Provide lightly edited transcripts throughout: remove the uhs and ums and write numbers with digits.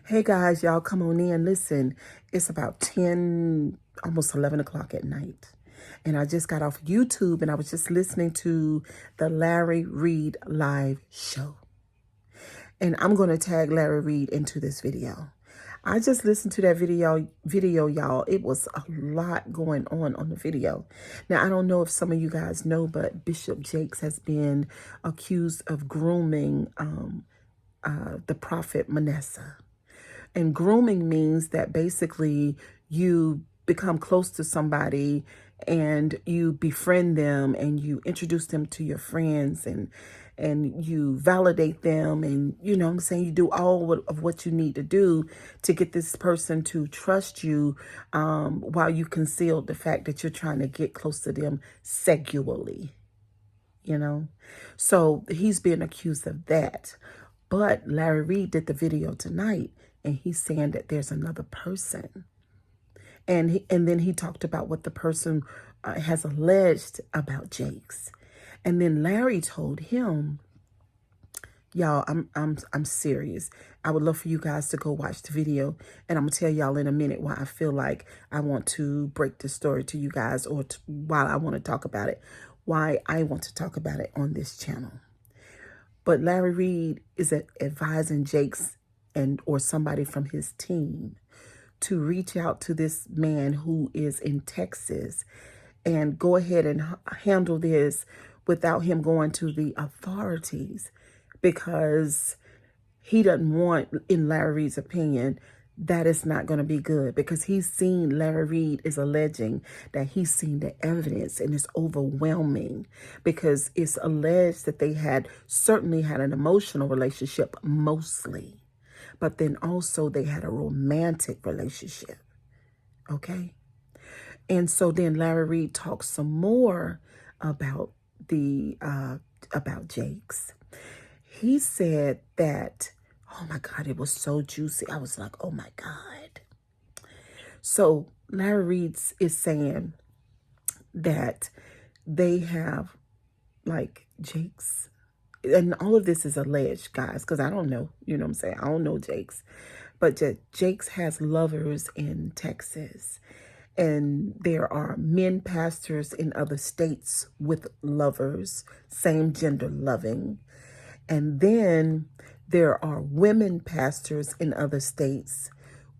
Hey guys, y'all come on in. Listen, it's about 10, almost 11 o'clock at night. And I just got off YouTube and I was just listening to the Larry Reed live show. And I'm going to tag Larry Reed into this video. I just listened to that video, y'all. It was a lot going on the video. Now, I don't know if some of you guys know, but Bishop Jakes has been accused of grooming the prophet Manasseh. And grooming means that basically you become close to somebody and you befriend them and you introduce them to your friends and you validate them, and you know what I'm saying, you do all of what you need to do to get this person to trust you, while you conceal the fact that you're trying to get close to them sexually, you know. So he's being accused of that. But Larry Reed did the video tonight, and he's saying that there's another person. And then he talked about what the person has alleged about Jakes. And then Larry told him, y'all, I'm serious. I would love for you guys to go watch the video, and I'm gonna tell y'all in a minute why I feel like I want to break the story to you guys, or why I want to talk about it, why I want to talk about it on this channel. But Larry Reed is advising Jakes or somebody from his team to reach out to this man who is in Texas and go ahead and handle this without him going to the authorities, because he doesn't want, in Larry Reed's opinion, that is not going to be good, because he's seen, Larry Reed is alleging that he's seen the evidence and it's overwhelming, because it's alleged that they certainly had an emotional relationship mostly, but then also they had a romantic relationship. Okay. And so then Larry Reed talks some more about about Jakes. He said that, oh my God, it was so juicy. I was like, oh my God. So Larry Reed is saying that they have, like, Jakes, and all of this is alleged, guys, because I don't know, you know what I'm saying? I don't know Jakes, but Jakes has lovers in Texas, and there are men pastors in other states with lovers, same gender loving. And then there are women pastors in other states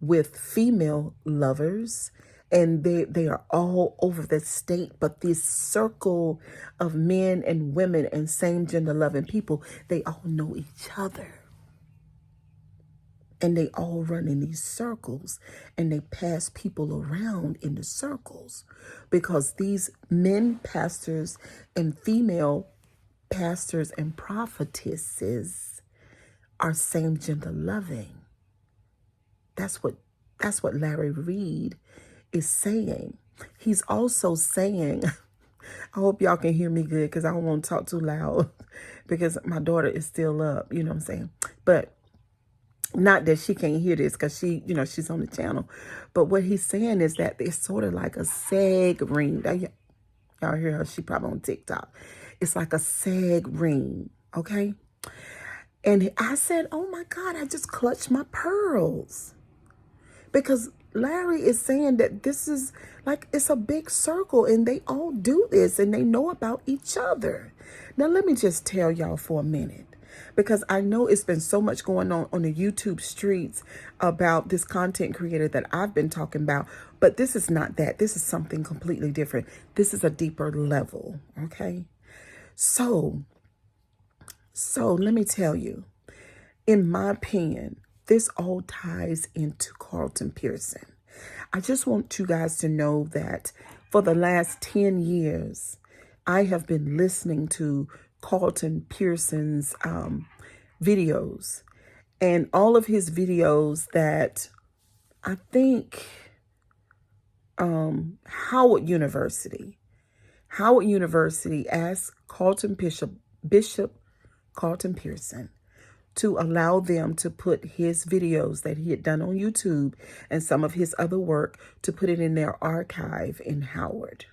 with female lovers, and they are all over the state. But this circle of men and women and same gender loving people, they all know each other. And they all run in these circles, and they pass people around in the circles, because these men pastors and female pastors and prophetesses are same gender loving. That's what Larry Reed is saying. He's also saying, I hope y'all can hear me good, because I don't want to talk too loud because my daughter is still up, you know what I'm saying? But not that she can't hear this, because she, you know, she's on the channel. But what he's saying is that it's sort of like a seg ring. Y'all hear her? She probably on TikTok. It's like a seg ring, okay? And I said, oh my God, I just clutched my pearls. Because Larry is saying that this is like, it's a big circle, and they all do this, and they know about each other. Now, let me just tell y'all for a minute, because I know it's been so much going on the YouTube streets about this content creator that I've been talking about. But this is not that. This is something completely different. This is a deeper level, okay? So let me tell you, in my opinion, this all ties into Carlton Pearson. I just want you guys to know that for the last 10 years, I have been listening to Carlton Pearson's videos, and all of his videos that I think Howard University asked Bishop Carlton Pearson to allow them to put his videos that he had done on YouTube and some of his other work, to put it in their archive in Howard.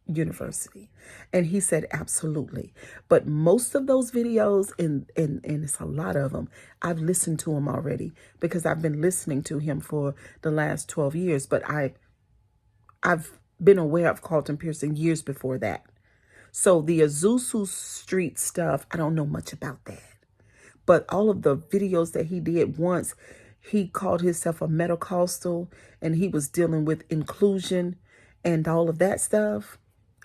University. And he said, absolutely. But most of those videos, and it's a lot of them, I've listened to them already because I've been listening to him for the last 12 years. But I've been aware of Carlton Pearson years before that. So the Azusa Street stuff, I don't know much about that. But all of the videos that he did once, he called himself a Metacostal, and he was dealing with inclusion and all of that stuff.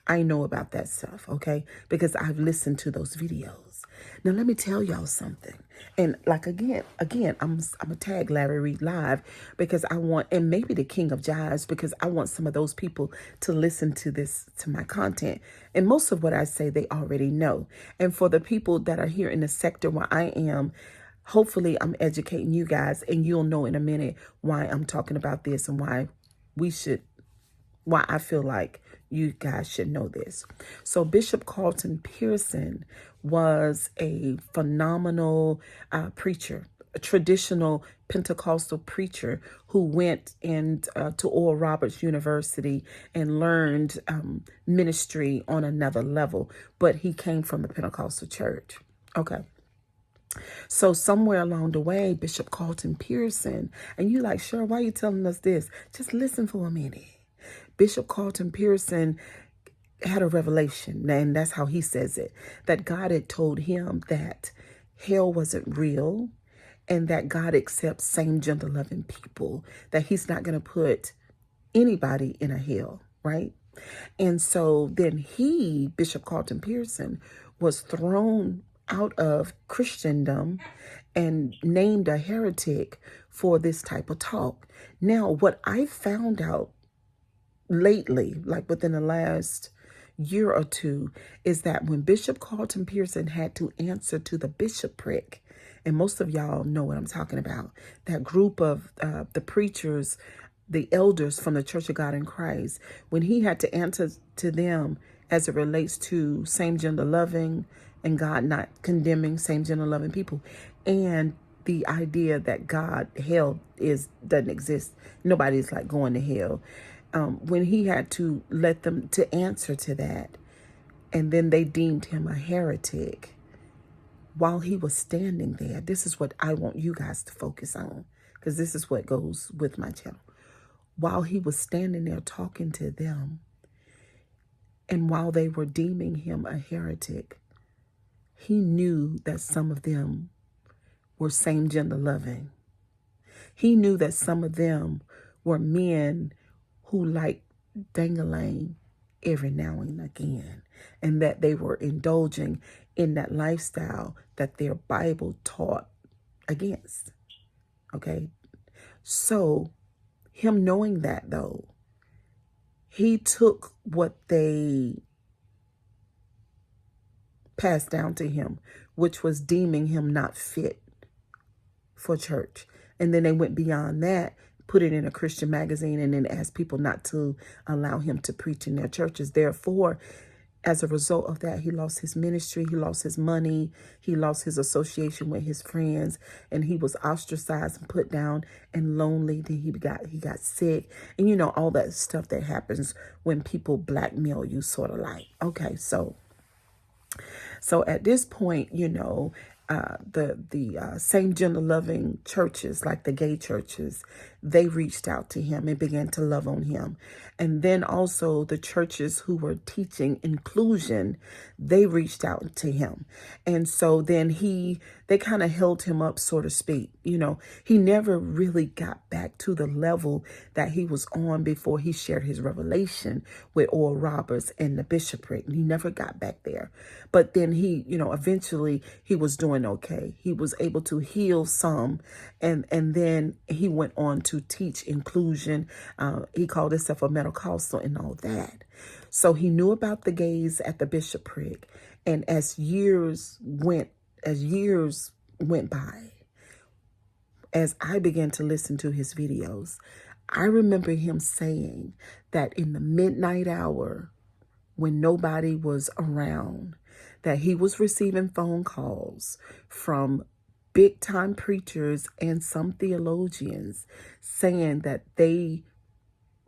I know about that stuff, okay? Because I've listened to those videos. Now, let me tell y'all something. And like, again, I'm a tag Larry Reed Live because I want, and maybe the King of Jives, because I want some of those people to listen to this, to my content. And most of what I say, they already know. And for the people that are here in the sector where I am, hopefully I'm educating you guys, and you'll know in a minute why I'm talking about this and why I feel like you guys should know this. So Bishop Carlton Pearson was a phenomenal preacher, a traditional Pentecostal preacher who went to Oral Roberts University and learned ministry on another level, but he came from the Pentecostal church. Okay. So somewhere along the way, Bishop Carlton Pearson, and you like, sure, why are you telling us this? Just listen for a minute. Bishop Carlton Pearson had a revelation, and that's how he says it, that God had told him that hell wasn't real and that God accepts same gender loving people, that he's not going to put anybody in a hell, right? And so then Bishop Carlton Pearson, was thrown out of Christendom and named a heretic for this type of talk. Now, what I found out lately, like within the last year or two, is that when Bishop Carlton Pearson had to answer to the bishopric, and most of y'all know what I'm talking about, that group of the preachers, the elders from the Church of God in Christ, when he had to answer to them as it relates to same gender loving and God not condemning same gender loving people, and the idea that hell doesn't exist. Nobody's like going to hell. When he had to let them to answer to that, and then they deemed him a heretic, while he was standing there, this is what I want you guys to focus on, because this is what goes with my channel. While he was standing there talking to them, and while they were deeming him a heretic, he knew that some of them were same gender loving. He knew that some of them were men who liked dang-a-lang every now and again, and that they were indulging in that lifestyle that their Bible taught against. Okay? So, him knowing that, though, he took what they passed down to him, which was deeming him not fit for church. And then they went beyond that, put it in a Christian magazine, and then asked people not to allow him to preach in their churches. Therefore, as a result of that, he lost his ministry, he lost his money, he lost his association with his friends, and he was ostracized and put down and lonely. Then he got sick, and you know, all that stuff that happens when people blackmail you, sort of like. Okay, so at this point, you know, the same gender loving churches, like the gay churches, they reached out to him and began to love on him. And then also the churches who were teaching inclusion, they reached out to him. And so then they kind of held him up, so to speak. You know, he never really got back to the level that he was on before he shared his revelation with Oral Roberts and the bishopric. He never got back there. But then eventually he was doing okay. He was able to heal some, and then he went on to teach inclusion. He called himself a Metacostal and all that. So he knew about the gays at the bishopric, and as years went by, as I began to listen to his videos, I remember him saying that in the midnight hour, when nobody was around, that he was receiving phone calls from big time preachers and some theologians saying that they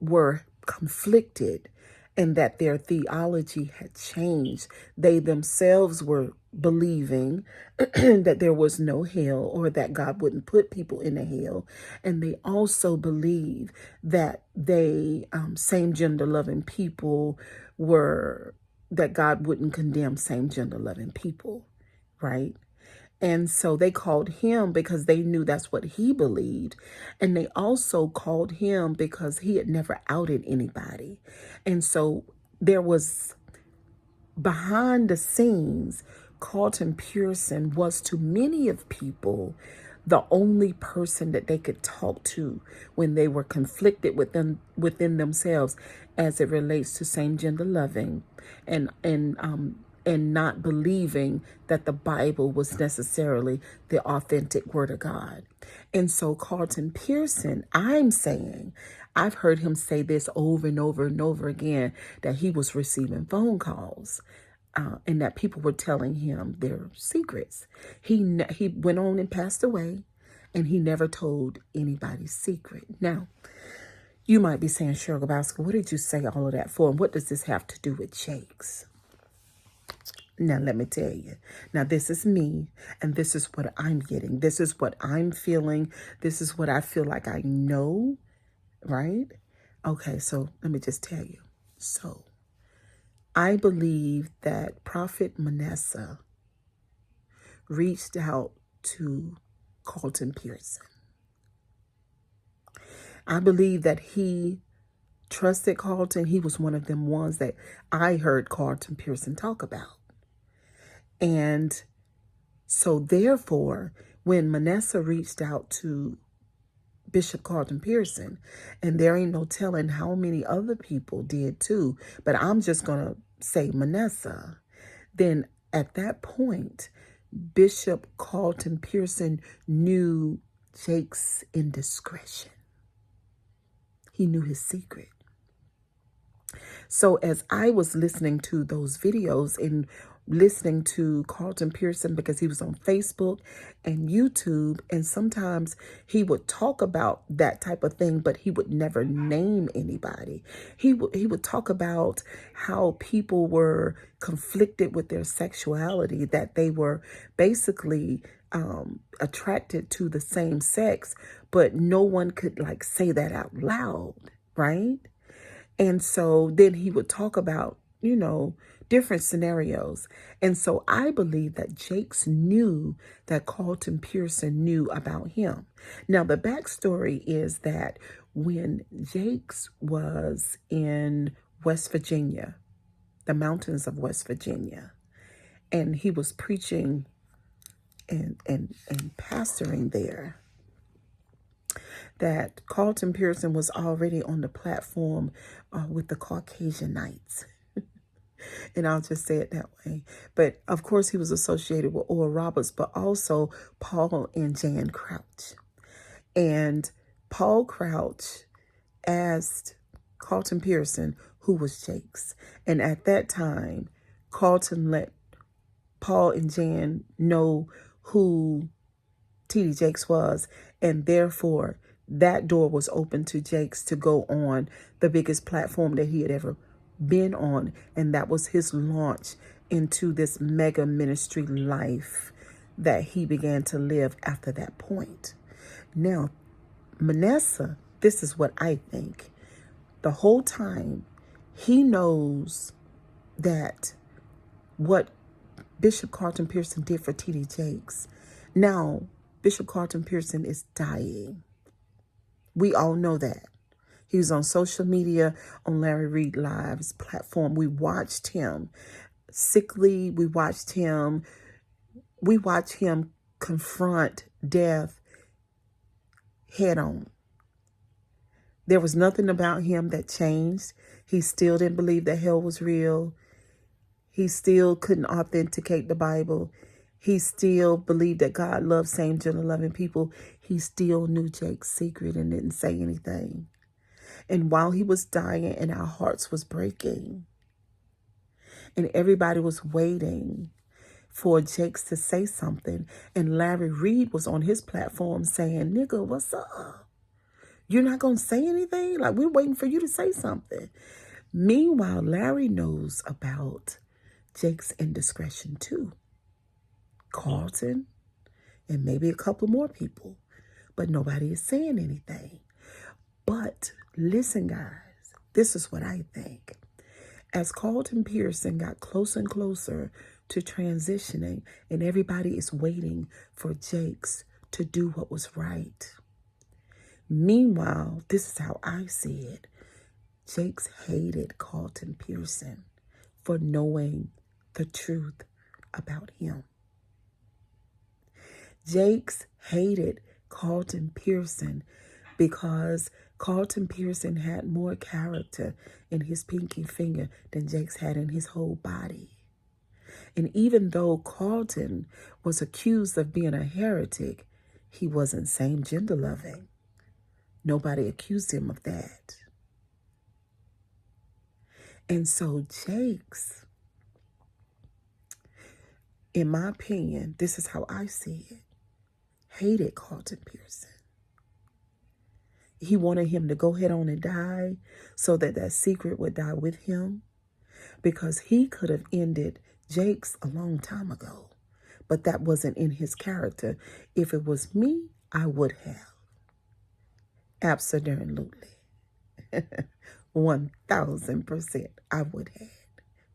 were conflicted and that their theology had changed. They themselves were believing that there was no hell, or that God wouldn't put people in a hell. And they also believe that they, same gender loving people that God wouldn't condemn same gender loving people, right? And so they called him because they knew that's what he believed. And they also called him because he had never outed anybody. And so there was, behind the scenes, Carlton Pearson was to many of people the only person that they could talk to when they were conflicted within themselves as it relates to same gender loving and not believing that the Bible was necessarily the authentic word of God. And so Carlton Pearson, I've heard him say this over and over and over again, that he was receiving phone calls and that people were telling him their secrets. He went on and passed away, and he never told anybody's secret. Now, you might be saying, Cheryl Gabowski, what did you say all of that for? And what does this have to do with Jakes? Now, let me tell you. Now, this is me, and this is what I'm getting. This is what I'm feeling. This is what I feel like I know, right? Okay, so let me just tell you. So, I believe that Prophet Manasseh reached out to Carlton Pearson. I believe that he trusted Carlton. He was one of them ones that I heard Carlton Pearson talk about. And so therefore, when Manasseh reached out to Bishop Carlton Pearson, and there ain't no telling how many other people did too, but I'm just going to say Manasseh, then at that point, Bishop Carlton Pearson knew Jake's indiscretion. He knew his secret. So as I was listening to those videos and listening to Carlton Pearson, because he was on Facebook and YouTube, and sometimes he would talk about that type of thing, but he would never name anybody. He would talk about how people were conflicted with their sexuality, that they were basically attracted to the same sex, but no one could like say that out loud, right? And so then he would talk about, different scenarios. And so I believe that Jakes knew that Carlton Pearson knew about him. Now, the backstory is that when Jakes was in West Virginia, the mountains of West Virginia, and he was preaching and pastoring there, that Carlton Pearson was already on the platform with the Caucasianites. And I'll just say it that way. But of course, he was associated with Oral Roberts, but also Paul and Jan Crouch. And Paul Crouch asked Carlton Pearson who was Jakes. And at that time, Carlton let Paul and Jan know who T.D. Jakes was. And therefore, that door was open to Jakes to go on the biggest platform that he had ever been on, and that was his launch into this mega ministry life that he began to live after that point. Now, Manasseh, this is what I think. The whole time, he knows that what Bishop Carlton Pearson did for T.D. Jakes. Now, Bishop Carlton Pearson is dying. We all know that. He was on social media, on Larry Reed Live's platform. We watched him sickly. We watched him confront death head on. There was nothing about him that changed. He still didn't believe that hell was real. He still couldn't authenticate the Bible. He still believed that God loved same gender loving people. He still knew Jake's secret and didn't say anything. And while he was dying and our hearts was breaking and everybody was waiting for Jakes to say something, and Larry Reed was on his platform saying, nigga, what's up? You're not going to say anything? Like, we're waiting for you to say something. Meanwhile, Larry knows about Jake's indiscretion too. Carlton and maybe a couple more people, but nobody is saying anything. But listen, guys, this is what I think. As Carlton Pearson got closer and closer to transitioning, and everybody is waiting for Jakes to do what was right. Meanwhile, this is how I see it. Jakes hated Carlton Pearson for knowing the truth about him. Jakes hated Carlton Pearson because Carlton Pearson had more character in his pinky finger than Jakes had in his whole body. And even though Carlton was accused of being a heretic, he wasn't same-gender loving. Nobody accused him of that. And so Jakes, in my opinion, this is how I see it, hated Carlton Pearson. He wanted him to go ahead on and die so that that secret would die with him, because he could have ended Jakes a long time ago. But that wasn't in his character. If it was me, I would have. Absolutely. 1000% I would have.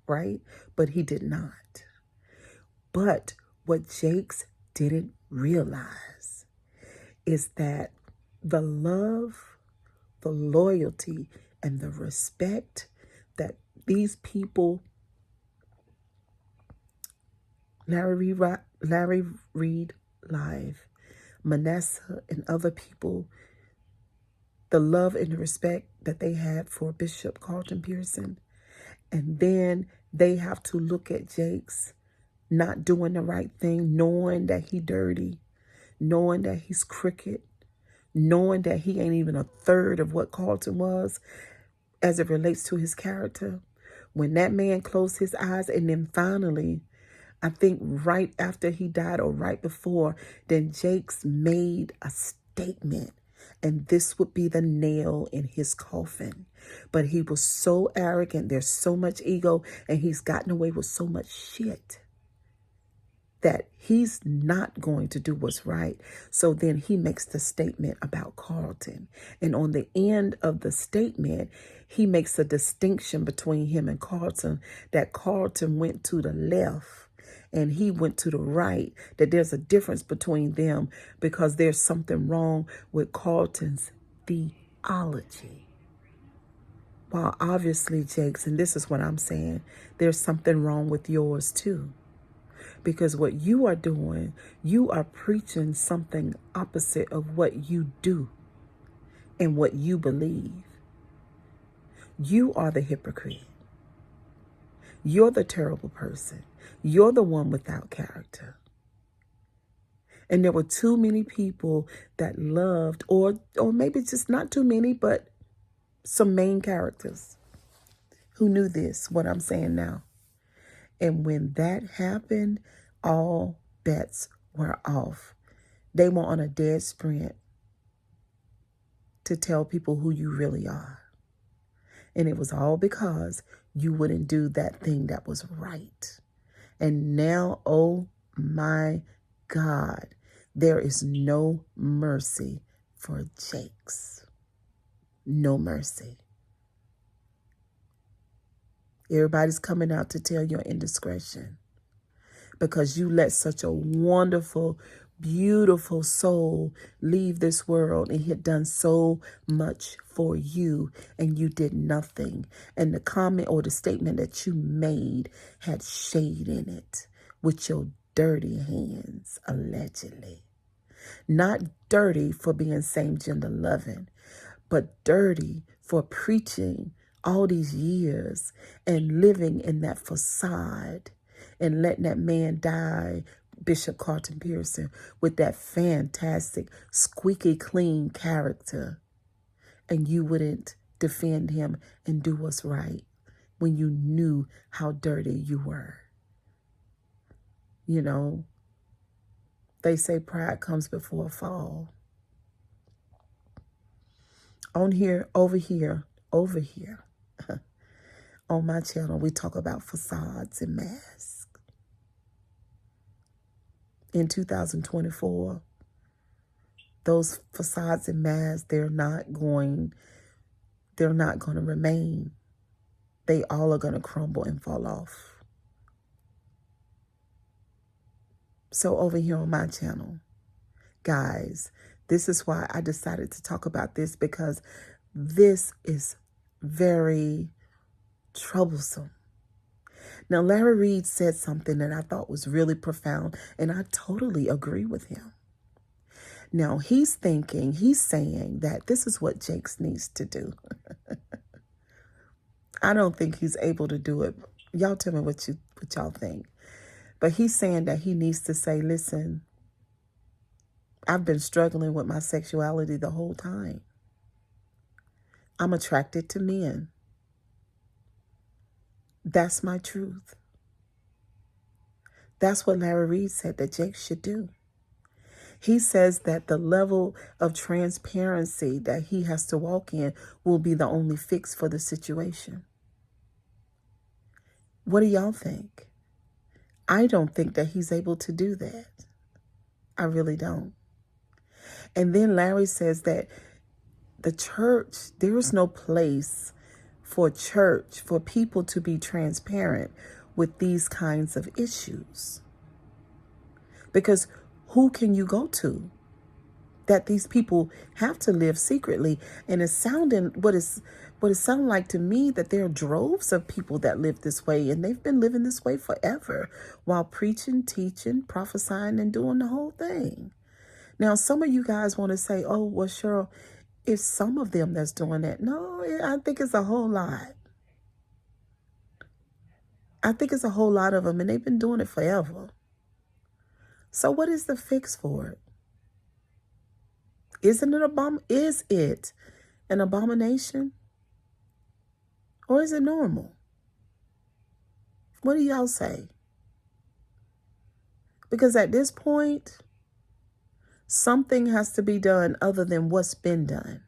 Right? But he did not. But what Jakes didn't realize is that the love, the loyalty, and the respect that these people, Larry Reed Live, Manasseh, and other people, the love and the respect that they had for Bishop Carlton Pearson, and then they have to look at Jakes not doing the right thing, knowing that he dirty, knowing that he's crooked, knowing that he ain't even a third of what Carlton was as it relates to his character. When that man closed his eyes, and then finally, I think right after he died or right before, then Jakes made a statement, and this would be the nail in his coffin. But he was so arrogant, there's so much ego, and he's gotten away with so much shit that he's not going to do what's right. So then he makes the statement about Carlton. And on the end of the statement, he makes a distinction between him and Carlton, that Carlton went to the left and he went to the right, that there's a difference between them because there's something wrong with Carlton's theology. While obviously, Jakes, and this is what I'm saying, there's something wrong with yours too. Because what you are doing, you are preaching something opposite of what you do and what you believe. You are the hypocrite. You're the terrible person. You're the one without character. And there were too many people that loved, or maybe just not too many, but some main characters who knew this, what I'm saying now. And when that happened, all bets were off. They were on a dead sprint to tell people who you really are. And it was all because you wouldn't do that thing that was right. And now, oh my God, there is no mercy for Jakes. No mercy. Everybody's coming out to tell your indiscretion because you let such a wonderful, beautiful soul leave this world, and he had done so much for you and you did nothing. And the comment or the statement that you made had shade in it with your dirty hands, allegedly. Not dirty for being same-gender loving, but dirty for preaching all these years and living in that facade and letting that man die, Bishop Carlton Pearson, with that fantastic, squeaky clean character. And you wouldn't defend him and do what's right when you knew how dirty you were. You know, they say pride comes before a fall. Over here, On my channel, we talk about facades and masks. In 2024, those facades and masks, they're not going to remain. They all are going to crumble and fall off. So over here on my channel, guys, this is why I decided to talk about this, because this is very troublesome. Now, Larry Reed said something that I thought was really profound, and I totally agree with him. Now, he's saying that this is what Jakes needs to do. I don't think he's able to do it. Y'all tell me what y'all think. But he's saying that he needs to say, listen, I've been struggling with my sexuality the whole time. I'm attracted to men. That's my truth. That's what Larry Reed said that Jakes should do. He says that the level of transparency that he has to walk in will be the only fix for the situation. What do y'all think? I don't think that he's able to do that. I really don't. And then Larry says that the church, there is no place for church, for people to be transparent with these kinds of issues. Because who can you go to? That these people have to live secretly. And it's sounding, what it sounds like to me, that there are droves of people that live this way, and they've been living this way forever, while preaching, teaching, prophesying, and doing the whole thing. Now, some of you guys want to say, oh, well, Cheryl, it's some of them that's doing that. No, I think it's a whole lot. I think it's a whole lot of them, and they've been doing it forever. So what is the fix for it? Is it an abomination? Or is it normal? What do y'all say? Because at this point, something has to be done other than what's been done.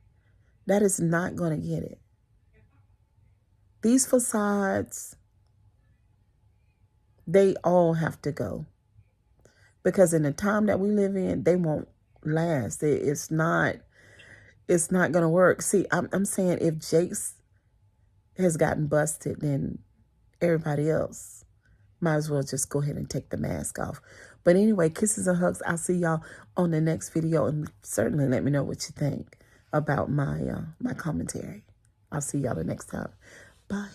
That is not going to get it. These facades, they all have to go. Because in the time that we live in, they won't last. It's not going to work. See, I'm saying if Jakes has gotten busted, then everybody else might as well just go ahead and take the mask off. But anyway, kisses and hugs. I'll see y'all on the next video, and certainly let me know what you think about my commentary. I'll see y'all the next time. Bye.